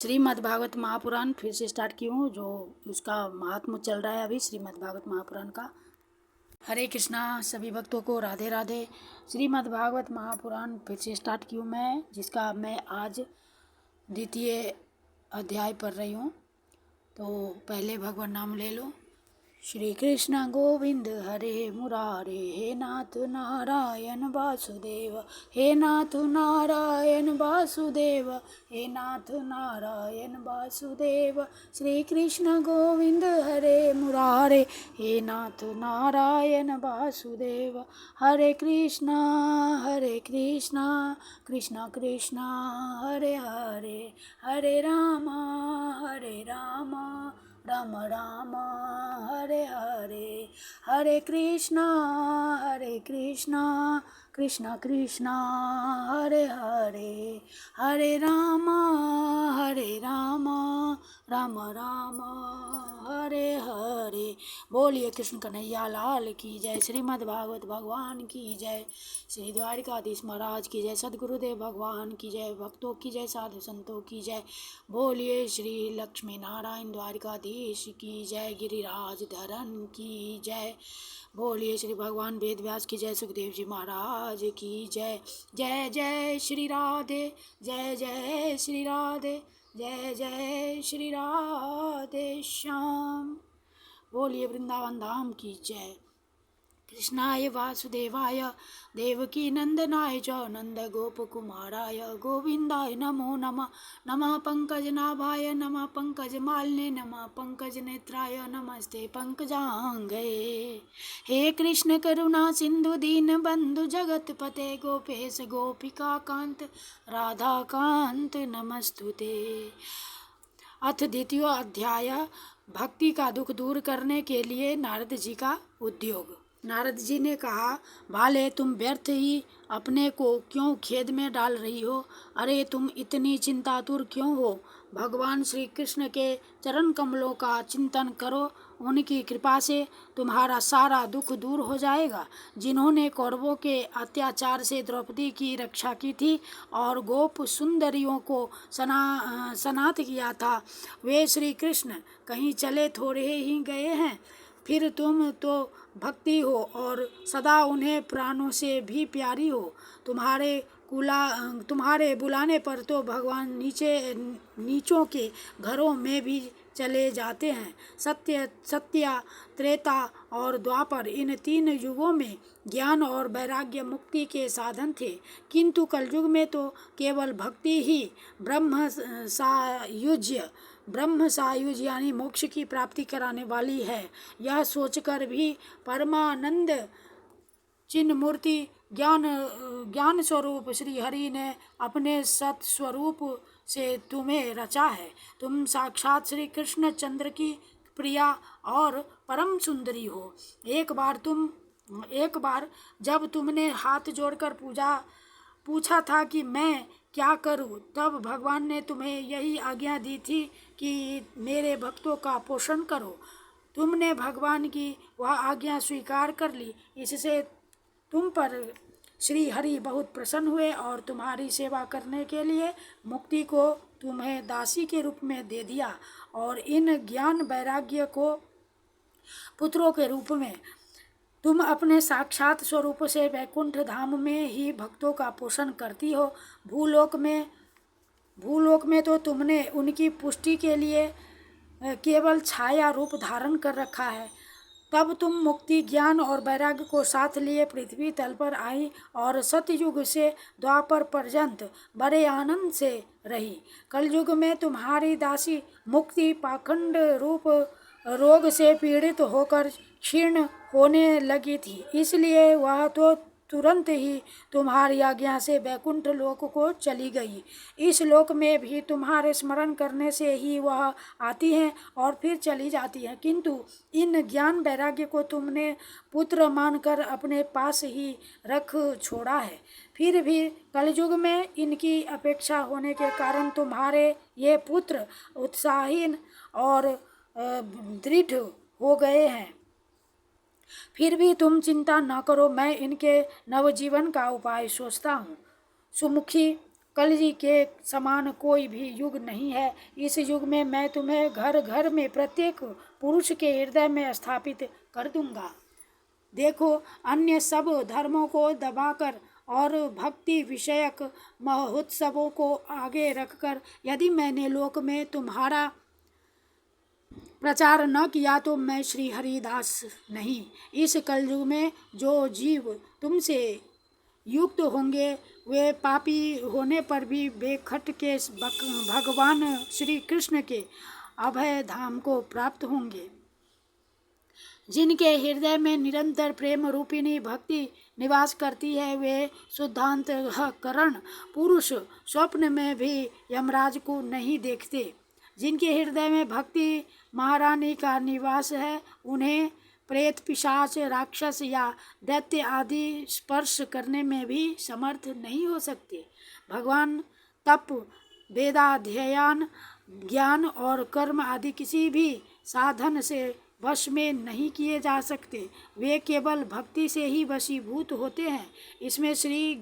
श्रीमद् भागवत महापुराण फिर से स्टार्ट की हूँ, जो उसका महात्म्य चल रहा है अभी श्रीमद् भागवत महापुराण का। हरे कृष्णा, सभी भक्तों को राधे राधे। श्रीमद् भागवत महापुराण फिर से स्टार्ट की हूँ मैं, जिसका मैं आज द्वितीय अध्याय पढ़ रही हूँ। तो पहले भगवान नाम ले लो। श्री कृष्ण गोविंद हरे मुरारे, हे नाथ नारायण वासुदेव, हे नाथ नारायण वासुदेव, हे नाथ नारायण वासुदेव। श्री कृष्ण गोविंद हरे मुरारे, हे नाथ नारायण वासुदेव। हरे कृष्णा कृष्णा कृष्णा हरे हरे, हरे रामा राम राम हरे हरे। हरे कृष्णा कृष्णा कृष्णा हरे हरे, हरे राम राम राम हरे हरे। बोलिए कृष्ण कन्हैया लाल की जय। श्रीमद् भागवत भगवान की जय। श्री द्वारिकाधीश महाराज की जय। सद्गुरुदेव भगवान की जय। भक्तों की जय, साधु संतों की जय। बोलिए श्री लक्ष्मी नारायण द्वारिकाधीश की जय। गिरिराज धरन की जय। बोलिए श्री भगवान वेद व्यास की जय। सुखदेव जी महाराज की जय। जय जय श्री राधे, जय जय श्री राधे, जय जय श्री राधे श्याम। बोलिए वृंदावन धाम की जय। कृष्णाय वासुदेवाय देवकी नंदनाय च नंद गोप कुमाराय गोविंदाय नमो नमः। नमः पंकजनाभाय, नमः पंकजमालिने, नमः पंकजनेत्राय, नमस्ते पंकजांगये। हे कृष्ण करुणा सिंधु दीन बंधु जगतपते, गोपेश गोपिका कांत राधा कांत नमस्तुते। अथ द्वितीय अध्याय, भक्ति का दुख दूर करने के लिए नारद जी का उद्योग। नारद जी ने कहा, भाले तुम व्यर्थ ही अपने को क्यों खेद में डाल रही हो? अरे तुम इतनी चिंतातुर क्यों हो? भगवान श्री कृष्ण के चरण कमलों का चिंतन करो, उनकी कृपा से तुम्हारा सारा दुख दूर हो जाएगा। जिन्होंने कौरवों के अत्याचार से द्रौपदी की रक्षा की थी और गोप सुंदरियों को सनाथ किया था, वे श्री कृष्ण कहीं चले थोड़े ही गए हैं। फिर तुम तो भक्ति हो और सदा उन्हें प्राणों से भी प्यारी हो। तुम्हारे बुलाने पर तो भगवान नीचों के घरों में भी चले जाते हैं। सत्य त्रेता और द्वापर, इन तीन युगों में ज्ञान और वैराग्य मुक्ति के साधन थे, किंतु कलयुग में तो केवल भक्ति ही ब्रह्म सायुज्य यानी मोक्ष की प्राप्ति कराने वाली है। यह सोचकर भी परमानंद चिन्ह मूर्ति ज्ञान स्वरूप श्री हरि ने अपने सत स्वरूप से तुम्हें रचा है। तुम साक्षात श्री कृष्ण चंद्र की प्रिया और परम सुंदरी हो। एक बार जब तुमने हाथ जोड़कर पूछा था कि मैं क्या करूं, तब भगवान ने तुम्हें यही आज्ञा दी थी कि मेरे भक्तों का पोषण करो। तुमने भगवान की वह आज्ञा स्वीकार कर ली। इससे तुम पर श्री हरि बहुत प्रसन्न हुए और तुम्हारी सेवा करने के लिए मुक्ति को तुम्हें दासी के रूप में दे दिया और इन ज्ञान वैराग्य को पुत्रों के रूप में तुम अपने साक्षात स्वरूप से वैकुंठ धाम में ही भक्तों का पोषण करती हो। भूलोक में तो तुमने उनकी पुष्टि के लिए केवल छाया रूप धारण कर रखा है। तब तुम मुक्ति, ज्ञान और वैराग्य को साथ लिए पृथ्वी तल पर आई और सतयुग से द्वापर पर्यंत बड़े आनंद से रही। कलयुग में तुम्हारी दासी मुक्ति पाखंड रूप रोग से पीड़ित होकर क्षीण होने लगी थी, इसलिए वह तो तुरंत ही तुम्हारी आज्ञा से वैकुंठ लोक को चली गई। इस लोक में भी तुम्हारे स्मरण करने से ही वह आती हैं और फिर चली जाती हैं, किंतु इन ज्ञान वैराग्य को तुमने पुत्र मानकर अपने पास ही रख छोड़ा है। फिर भी कलयुग में इनकी अपेक्षा होने के कारण तुम्हारे ये पुत्र उत्साहीन और दृढ़ हो गए हैं। फिर भी तुम चिंता न करो, मैं इनके नवजीवन का उपाय सोचता हूँ। सुमुखी, कलयुग के समान कोई भी युग नहीं है। इस युग में मैं तुम्हें घर घर में प्रत्येक पुरुष के हृदय में स्थापित कर दूंगा। देखो, अन्य सब धर्मों को दबाकर और भक्ति विषयक महोत्सवों को आगे रखकर यदि मैंने लोक में तुम्हारा प्रचार न किया तो मैं श्री हरिदास नहीं। इस कलयुग में जो जीव तुमसे युक्त होंगे वे पापी होने पर भी बेखट के भगवान श्री कृष्ण के अभय धाम को प्राप्त होंगे। जिनके हृदय में निरंतर प्रेम रूपिणी भक्ति निवास करती है वे शुद्धांतःकरण पुरुष स्वप्न में भी यमराज को नहीं देखते। जिनके हृदय में भक्ति महारानी का निवास है उन्हें प्रेत, पिशाच, राक्षस या दैत्य आदि स्पर्श करने में भी समर्थ नहीं हो सकते। भगवान तप, वेदाध्ययन, ज्ञान और कर्म आदि किसी भी साधन से वश में नहीं किए जा सकते। वे केवल भक्ति से ही वशीभूत होते हैं। इसमें श्री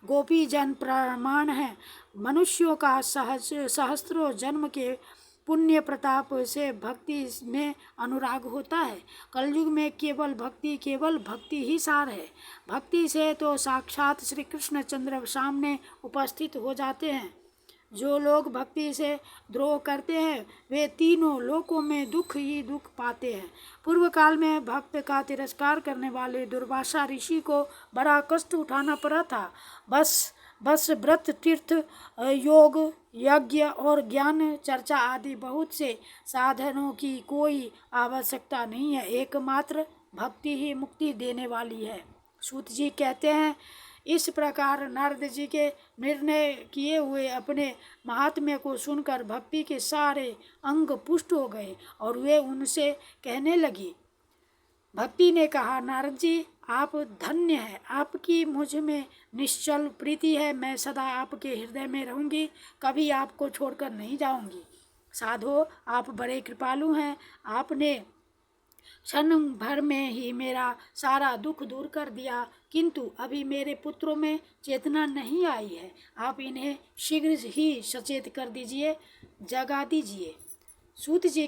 गोपी जन प्रमाण है। मनुष्यों का सहस्त्रों जन्म के पुण्य प्रताप से भक्ति में अनुराग होता है। कलयुग में केवल भक्ति ही सार है। भक्ति से तो साक्षात श्री कृष्ण चंद्र सामने उपस्थित हो जाते हैं। जो लोग भक्ति से द्रोह करते हैं वे तीनों लोकों में दुख ही दुख पाते हैं। पूर्व काल में भक्त का तिरस्कार करने वाले दुर्वासा ऋषि को बड़ा कष्ट उठाना पड़ा था। बस व्रत, तीर्थ, योग, यज्ञ और ज्ञान चर्चा आदि बहुत से साधनों की कोई आवश्यकता नहीं है। एकमात्र भक्ति ही मुक्ति देने वाली है। सूत जी कहते हैं, इस प्रकार नारद जी के निर्णय किए हुए अपने महात्म्य को सुनकर भक्ति के सारे अंग पुष्ट हो गए और वे उनसे कहने लगी। भक्ति ने कहा, नारद जी आप धन्य हैं, आपकी मुझ में निश्चल प्रीति है। मैं सदा आपके हृदय में रहूंगी, कभी आपको छोड़कर नहीं जाऊंगी। साधो, आप बड़े कृपालु हैं। आपने क्षण भर में ही मेरा सारा दुख दूर कर दिया, किंतु अभी मेरे पुत्रों में चेतना नहीं आई है। आप इन्हें शीघ्र ही सचेत कर दीजिए, जगा दीजिए। सूत जी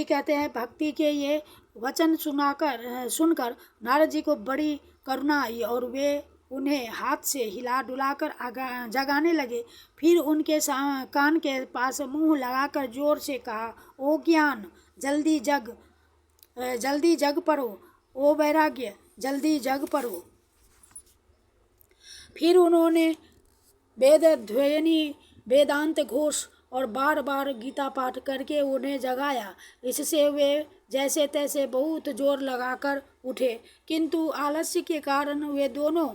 कहते हैं भक्ति के ये वचन सुनकर नारद जी को बड़ी करुणा आई और वे उन्हें हाथ से हिला डुलाकर जगाने लगे। फिर उनके कान के पास मुंह लगाकर जोर से कहा, ओ ज्ञान, जल्दी जग पड़ो। ओ वैराग्य, जल्दी जग पड़ो। फिर उन्होंने वेदध्वनि, वेदांत घोष और बार बार गीता पाठ करके उन्हें जगाया। इससे वे जैसे तैसे बहुत जोर लगाकर उठे, किंतु आलस्य के कारण वे दोनों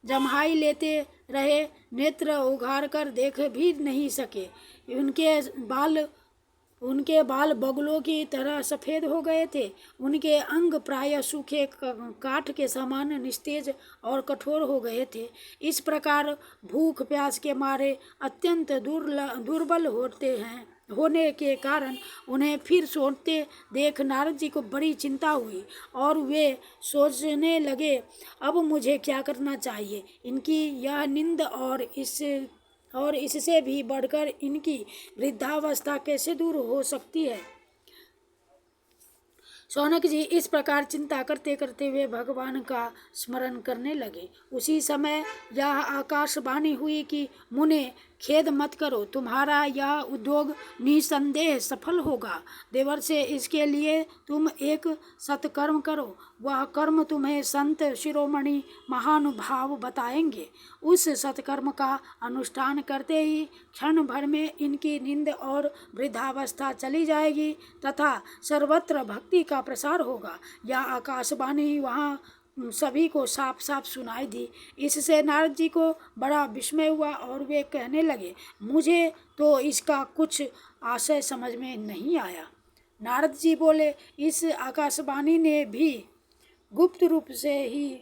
जम्हाई लेते रहे, नेत्र उघाड़ कर देख भी नहीं सके। उनके बाल बगुलों की तरह सफ़ेद हो गए थे। उनके अंग प्रायः सूखे काठ के समान निस्तेज और कठोर हो गए थे। इस प्रकार भूख प्यास के मारे अत्यंत दुर्बल होने के कारण उन्हें फिर सोते देख नारद जी को बड़ी चिंता हुई और वे सोचने लगे, अब मुझे क्या करना चाहिए। इनकी यह निंद और इससे भी बढ़कर इनकी वृद्धावस्था कैसे दूर हो सकती है। शौनक जी इस प्रकार चिंता करते करते वे भगवान का स्मरण करने लगे। उसी समय यह आकाशवाणी हुई कि मुने, खेद मत करो, तुम्हारा यह उद्योग निसंदेह सफल होगा। देवर से इसके लिए तुम एक सत्कर्म करो। वह कर्म तुम्हें संत शिरोमणि महानुभाव बताएंगे। उस सत्कर्म का अनुष्ठान करते ही क्षण भर में इनकी नींद और वृद्धावस्था चली जाएगी तथा सर्वत्र भक्ति का प्रसार होगा। यह आकाशवाणी वहाँ सभी को साफ साफ सुनाई दी। इससे नारद जी को बड़ा विस्मय हुआ और वे कहने लगे, मुझे तो इसका कुछ आशय समझ में नहीं आया। नारद जी बोले, इस आकाशवाणी ने भी गुप्त रूप से ही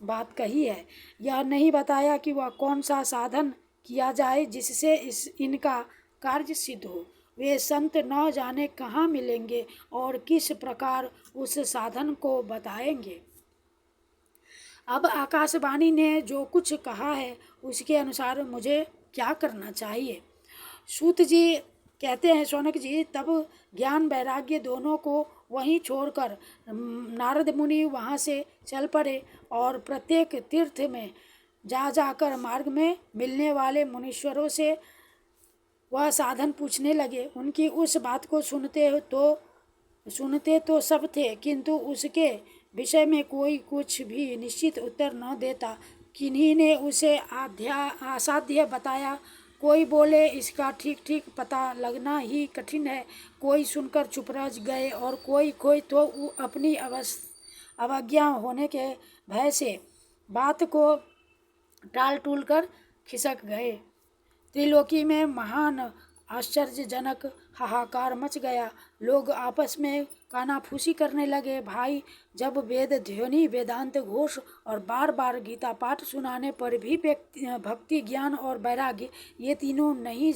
बात कही है। यह नहीं बताया कि वह कौन सा साधन किया जाए जिससे इनका कार्य सिद्ध हो। वे संत न जाने कहाँ मिलेंगे और किस प्रकार उस साधन को बताएंगे। अब आकाशवाणी ने जो कुछ कहा है उसके अनुसार मुझे क्या करना चाहिए। सूत जी कहते हैं, शौनक जी, तब ज्ञान वैराग्य दोनों को वहीं छोड़कर नारद मुनि वहाँ से चल पड़े और प्रत्येक तीर्थ में जा जाकर मार्ग में मिलने वाले मुनीश्वरों से वह साधन पूछने लगे। उनकी उस बात को सुनते तो सब थे, किंतु उसके विषय में कोई कुछ भी निश्चित उत्तर न देता। किन्हीं ने उसे असाध्य बताया, कोई बोले इसका ठीक ठीक पता लगना ही कठिन है, कोई सुनकर चुप रह गए और कोई तो अपनी अवज्ञा होने के भय से बात को टाल टूल कर खिसक गए। त्रिलोकी में महान आश्चर्यजनक हाहाकार मच गया। लोग आपस में कानाफूसी करने लगे। भाई, जब वेद ध्वनि, वेदांत घोष और बार बार गीता पाठ सुनाने पर भी भक्ति, ज्ञान और वैराग्य ये तीनों नहीं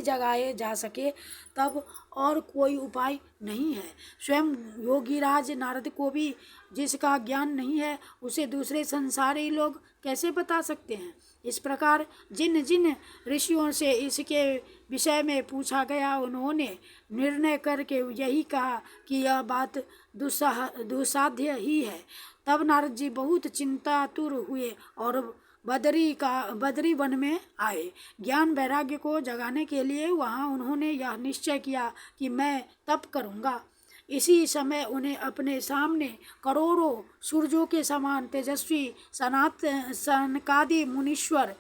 जगाए जा सके, तब और कोई उपाय नहीं है। स्वयं योगीराज नारद को भी जिसका ज्ञान नहीं है उसे दूसरे संसारी लोग कैसे बता सकते हैं। इस प्रकार जिन जिन ऋषियों से इसके विषय में पूछा गया, उन्होंने निर्णय करके यही कहा कि यह बात दुस्साध्य ही है। तब नारद जी बहुत चिंतातुर हुए और बदरी वन में आए। ज्ञान वैराग्य को जगाने के लिए वहाँ उन्होंने यह निश्चय किया कि मैं तप करूँगा। इसी समय उन्हें अपने सामने करोड़ों सूर्यों के समान तेजस्वी सनकादि मुनीश्वर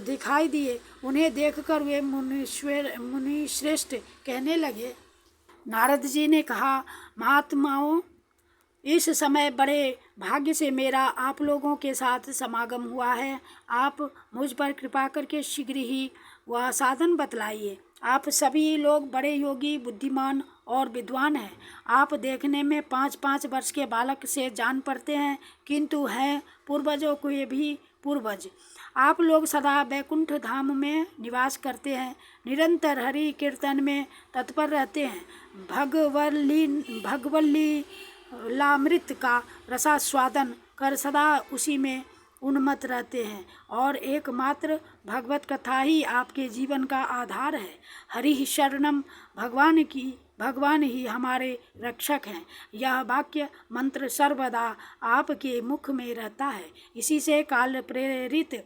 दिखाई दिए। उन्हें देखकर वे मुनिश्रेष्ठ कहने लगे। नारद जी ने कहा, महात्माओं, इस समय बड़े भाग्य से मेरा आप लोगों के साथ समागम हुआ है। आप मुझ पर कृपा करके शीघ्र ही वह साधन बतलाइए। आप सभी लोग बड़े योगी, बुद्धिमान और विद्वान हैं। आप देखने में 5-5 वर्ष के बालक से जान पड़ते हैं, किंतु हैं पूर्वजों के भी पूर्वज। आप लोग सदा बैकुंठ धाम में निवास करते हैं, निरंतर हरि कीर्तन में तत्पर रहते हैं, भगवल्ली लामृत का रसास्वादन कर सदा उसी में उन्मत्त रहते हैं और एकमात्र भगवत कथा ही आपके जीवन का आधार है। हरि शरणम, भगवान ही हमारे रक्षक हैं। यह वाक्य मंत्र सर्वदा आपके मुख में रहता है। इसी से काल प्रेरित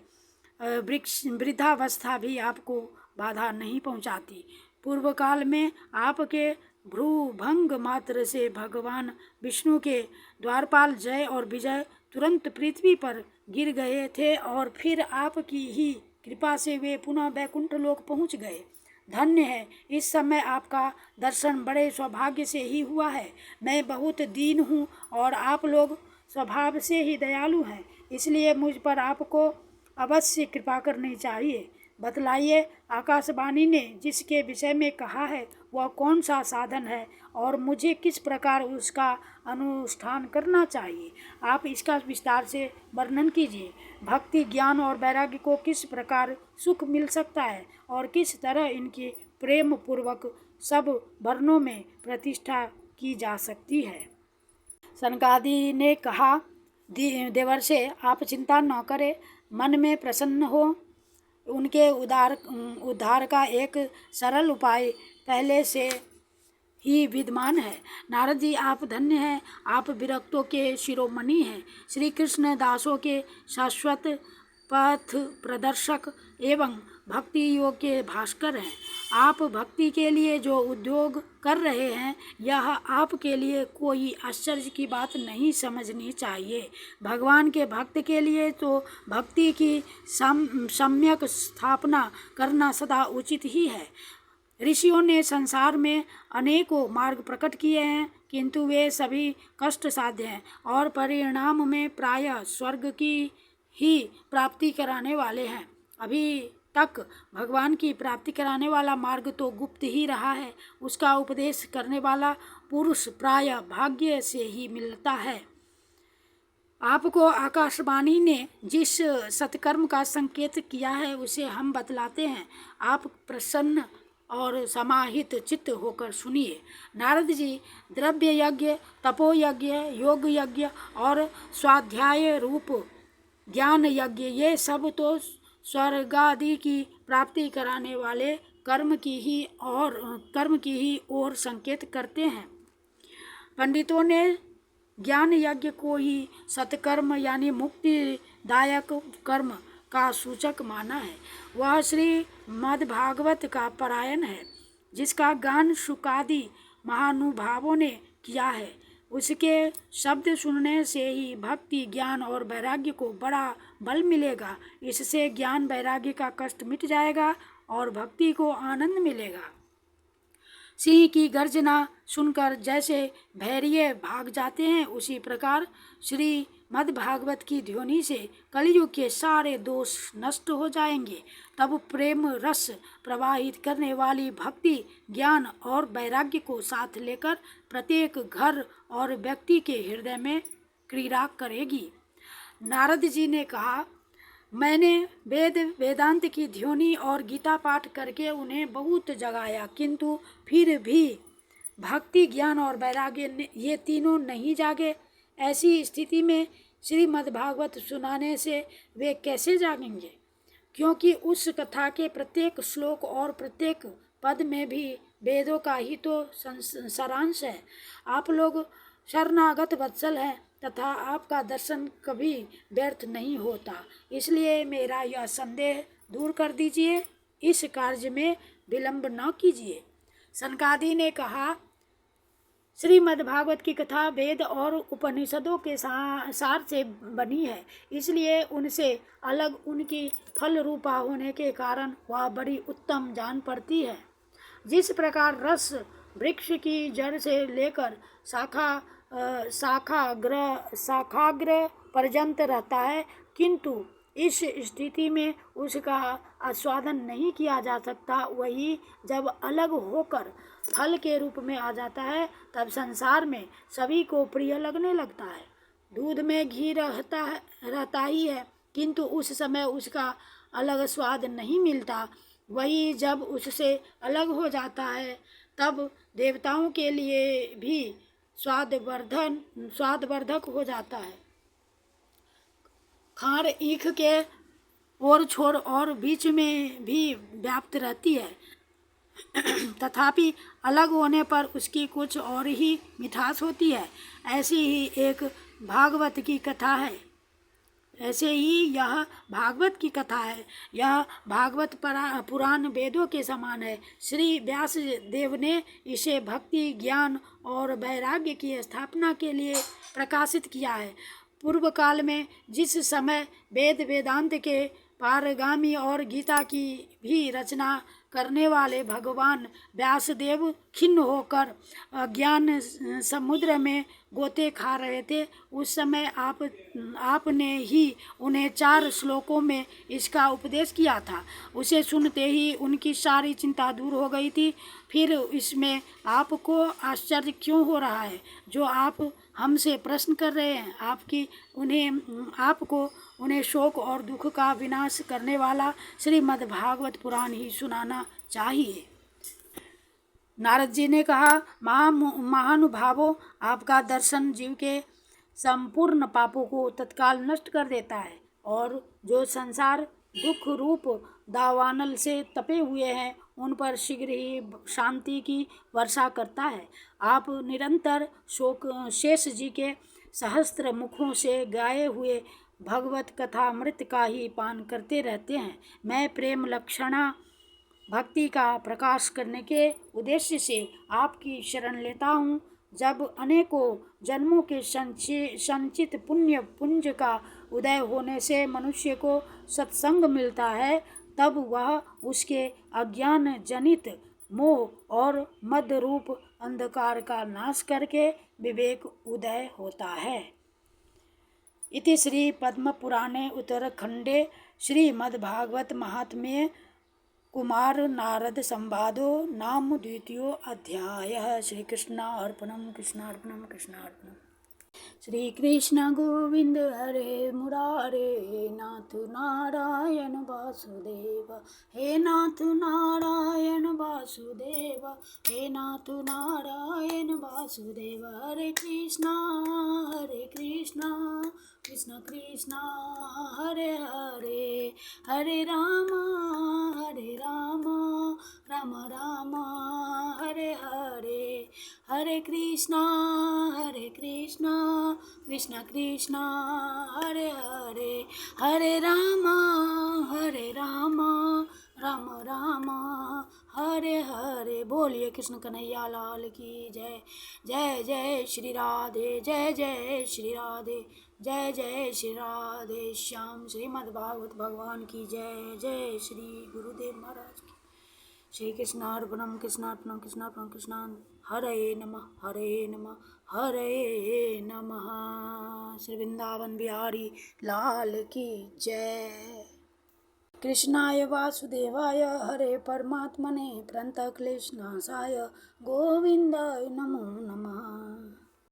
वृद्धावस्था भी आपको बाधा नहीं पहुंचाती। पूर्व काल में आपके भ्रूभंग मात्र से भगवान विष्णु के द्वारपाल जय और विजय तुरंत पृथ्वी पर गिर गए थे और फिर आपकी ही कृपा से वे पुनः वैकुंठ लोक पहुंच गए। धन्य है, इस समय आपका दर्शन बड़े सौभाग्य से ही हुआ है। मैं बहुत दीन हूँ और आप लोग स्वभाव से ही दयालु हैं, इसलिए मुझ पर आपको अवश्य कृपा करनी चाहिए। बतलाइए, आकाशवाणी ने जिसके विषय में कहा है वह कौन सा साधन है और मुझे किस प्रकार उसका अनुष्ठान करना चाहिए। आप इसका विस्तार से वर्णन कीजिए। भक्ति, ज्ञान और वैराग्य को किस प्रकार सुख मिल सकता है और किस तरह इनकी प्रेम पूर्वक सब वर्णों में प्रतिष्ठा की जा सकती है। सनकादि ने कहा, देवर्षे, आप चिंता न करें, मन में प्रसन्न हो। उनके उद्धार का एक सरल उपाय पहले से ही विद्यमान है। नारद जी, आप धन्य हैं। आप विरक्तों के शिरोमणि हैं, श्री कृष्ण दासों के शाश्वत पथ प्रदर्शक एवं भक्ति योग के भास्कर हैं। आप भक्ति के लिए जो उद्योग कर रहे हैं, यह आपके लिए कोई आश्चर्य की बात नहीं समझनी चाहिए। भगवान के भक्त के लिए तो भक्ति की सम्यक स्थापना करना सदा उचित ही है। ऋषियों ने संसार में अनेकों मार्ग प्रकट किए हैं, किंतु वे सभी कष्ट साध्य हैं और परिणाम में प्रायः स्वर्ग की ही प्राप्ति कराने वाले हैं। अभी तक भगवान की प्राप्ति कराने वाला मार्ग तो गुप्त ही रहा है। उसका उपदेश करने वाला पुरुष प्रायः भाग्य से ही मिलता है। आपको आकाशवाणी ने जिस सत्कर्म का संकेत किया है उसे हम बतलाते हैं। आप प्रसन्न और समाहित चित्त होकर सुनिए। नारद जी, द्रव्य यज्ञ, तपो यज्ञ, योग यज्ञ और स्वाध्याय रूप ज्ञान यज्ञ, ये सब तो स्वर्ग आदि की प्राप्ति कराने वाले कर्म की ही ओर संकेत करते हैं। पंडितों ने ज्ञान यज्ञ को ही सत्कर्म यानी मुक्तिदायक कर्म का सूचक माना है। वह श्रीमद् भागवत का पारायण है, जिसका गान शुकादि महानुभावों ने किया है। उसके शब्द सुनने से ही भक्ति, ज्ञान और वैराग्य को बड़ा बल मिलेगा। इससे ज्ञान वैराग्य का कष्ट मिट जाएगा और भक्ति को आनंद मिलेगा। सिंह की गर्जना सुनकर जैसे भैरिये भाग जाते हैं, उसी प्रकार श्रीमद् भागवत की ध्वनि से कलयुग के सारे दोष नष्ट हो जाएंगे। तब प्रेम रस प्रवाहित करने वाली भक्ति, ज्ञान और वैराग्य को साथ लेकर प्रत्येक घर और व्यक्ति के हृदय में क्रीड़ा करेगी। नारद जी ने कहा, मैंने वेद वेदांत की ध्वनि और गीता पाठ करके उन्हें बहुत जगाया, किंतु फिर भी भक्ति, ज्ञान और वैराग्य ये तीनों नहीं जागे। ऐसी स्थिति में श्रीमद् भागवत सुनाने से वे कैसे जागेंगे? क्योंकि उस कथा के प्रत्येक श्लोक और प्रत्येक पद में भी वेदों का ही तो सारांश है। आप लोग शरणागत वत्सल हैं तथा आपका दर्शन कभी व्यर्थ नहीं होता, इसलिए मेरा यह संदेह दूर कर दीजिए। इस कार्य में विलंब न कीजिए। सनकादि ने कहा, श्रीमद् भागवत की कथा वेद और उपनिषदों के सार से बनी है, इसलिए उनसे अलग उनकी फल रूपा होने के कारण वह बड़ी उत्तम जान पड़ती है। जिस प्रकार रस वृक्ष की जड़ से लेकर शाखाग्र पर्यंत रहता है, किंतु इस स्थिति में उसका आस्वादन नहीं किया जा सकता, वही जब अलग होकर फल के रूप में आ जाता है, तब संसार में सभी को प्रिय लगने लगता है। दूध में घी रहता ही है, किंतु उस समय उसका अलग स्वाद नहीं मिलता। वही जब उससे अलग हो जाता है, तब देवताओं के लिए भी स्वादवर्धक हो जाता है। खार ईख के ओर छोर और बीच में भी व्याप्त रहती है, तथापि अलग होने पर उसकी कुछ और ही मिठास होती है। ऐसी ही एक भागवत की कथा है। ऐसे ही यह भागवत की कथा है। यह भागवत पुराण वेदों के समान है। श्री व्यास देव ने इसे भक्ति, ज्ञान और वैराग्य की स्थापना के लिए प्रकाशित किया है। पूर्व काल में जिस समय वेद वेदांत के पारगामी और गीता की भी रचना करने वाले भगवान व्यासदेव खिन्न होकर ज्ञान समुद्र में गोते खा रहे थे, उस समय आपने ही उन्हें 4 श्लोकों में इसका उपदेश किया था। उसे सुनते ही उनकी सारी चिंता दूर हो गई थी। फिर इसमें आपको आश्चर्य क्यों हो रहा है? जो आप हमसे प्रश्न कर रहे हैं, आपको उन्हें शोक और दुख का विनाश करने वाला श्रीमद् भागवत पुराण ही सुनाना चाहिए। नारद जी ने कहा, महानुभावों, आपका दर्शन जीव के संपूर्ण पापों को तत्काल नष्ट कर देता है और जो संसार दुख रूप दावानल से तपे हुए हैं, उन पर शीघ्र ही शांति की वर्षा करता है। आप निरंतर शेष जी के सहस्त्र मुखों से गाए हुए भगवत कथा अमृत का ही पान करते रहते हैं। मैं प्रेम लक्षणा भक्ति का प्रकाश करने के उद्देश्य से आपकी शरण लेता हूँ। जब अनेकों जन्मों के संचित पुण्य पुंज का उदय होने से मनुष्य को सत्संग मिलता है, तब वह उसके अज्ञान जनित मोह और मद रूप अंधकार का नाश करके विवेक उदय होता है। इति श्री पद्म पुराणे उत्तरखंडे श्रीमद्भागवत महात्म्ये कुमार नारद संवादो नाम 2 अध्यायः। श्री कृष्णार्पणम्। श्री कृष्ण गोविंद हरे मुरारे, हे नाथ नारायण वासुदेव, हे नाथ नारायण वासुदेव, हे नाथ नारायण वासुदेव। हरे कृष्णा कृष्ण कृष्ण हरे हरे, हरे राम राम राम हरे हरे, हरे कृष्णा कृष्ण कृष्ण हरे हरे, हरे राम राम राम हरे हरे। बोलिए कृष्ण कन्हैया लाल की जय। जय जय श्री राधे, जय जय श्री राधे, जय जय श्री राधे श्याम। श्रीमद् भागवत भगवान की जय। जय श्री गुरुदेव महाराज की। श्री कृष्णार्पणम कृष्णार्पणम कृष्णार्पणम कृष्णान हरे नमः हरे नमः हरे नमः। श्री वृंदावन बिहारी लाल की जय। कृष्णाय वासुदेवाय हरे परमात्मने प्रणतक्लेशनाशाय गोविंदाय नमो नमः।